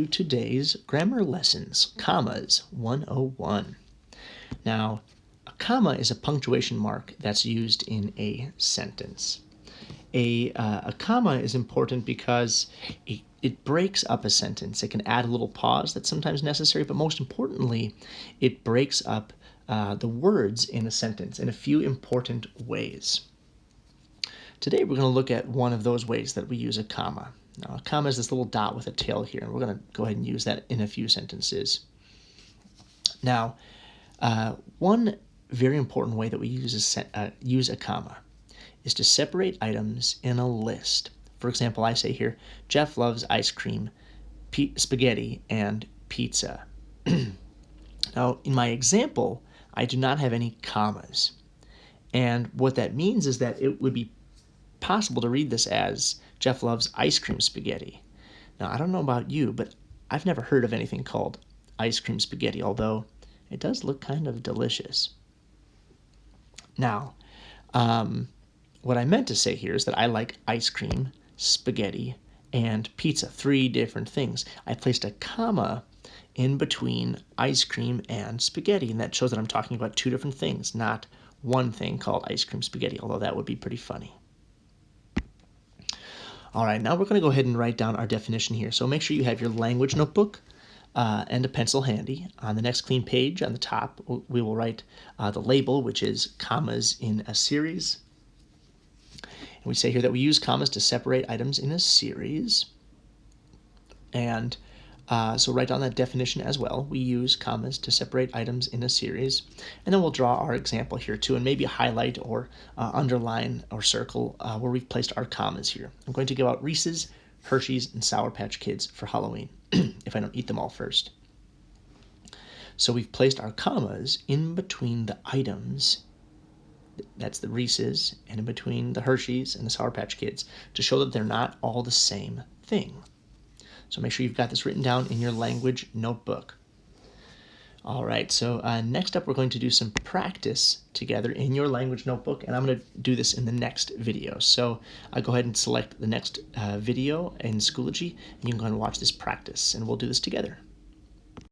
Today's grammar lessons, commas 101. Now, a comma is a punctuation mark that's used in a sentence. A comma is important because it breaks up a sentence. It can add a little pause that's sometimes necessary, but most importantly, it breaks up the words in a sentence in a few important ways. Today we're going to look at one of those ways that we use a comma. Now, a comma is this little dot with a tail here, and we're going to go ahead and use that in a few sentences. Now, one very important way that we use a comma is to separate items in a list. For example, I say here, Jeff loves ice cream, spaghetti, and pizza. Now, in my example, I do not have any commas. And what that means is that it would be possible to read this as Jeff loves ice cream spaghetti. Now, I don't know about you, but I've never heard of anything called ice cream spaghetti, although it does look kind of delicious. Now, what I meant to say here is that I like ice cream, spaghetti, and pizza, three different things. I placed a comma in between ice cream and spaghetti, and that shows that I'm talking about two different things, not one thing called ice cream spaghetti, although that would be pretty funny. All right, now we're going to go ahead and write down our definition here. So make sure you have your language notebook and a pencil handy. On the next clean page on the top, we will write the label, which is commas in a series. And we say here that we use commas to separate items in a series. And so write down that definition as well. We use commas to separate items in a series. And then we'll draw our example here too, and maybe highlight or underline or circle where we've placed our commas here. I'm going to give out Reese's, Hershey's, and Sour Patch Kids for Halloween, if I don't eat them all first. So we've placed our commas in between the items, that's the Reese's, and in between the Hershey's and the Sour Patch Kids, to show that they're not all the same thing. So make sure you've got this written down in your language notebook. All right, so next up we're going to do some practice together in your language notebook, and I'm going to do this in the next video. So I'll go ahead and select the next video in Schoology, and you can go ahead and watch this practice, and we'll do this together.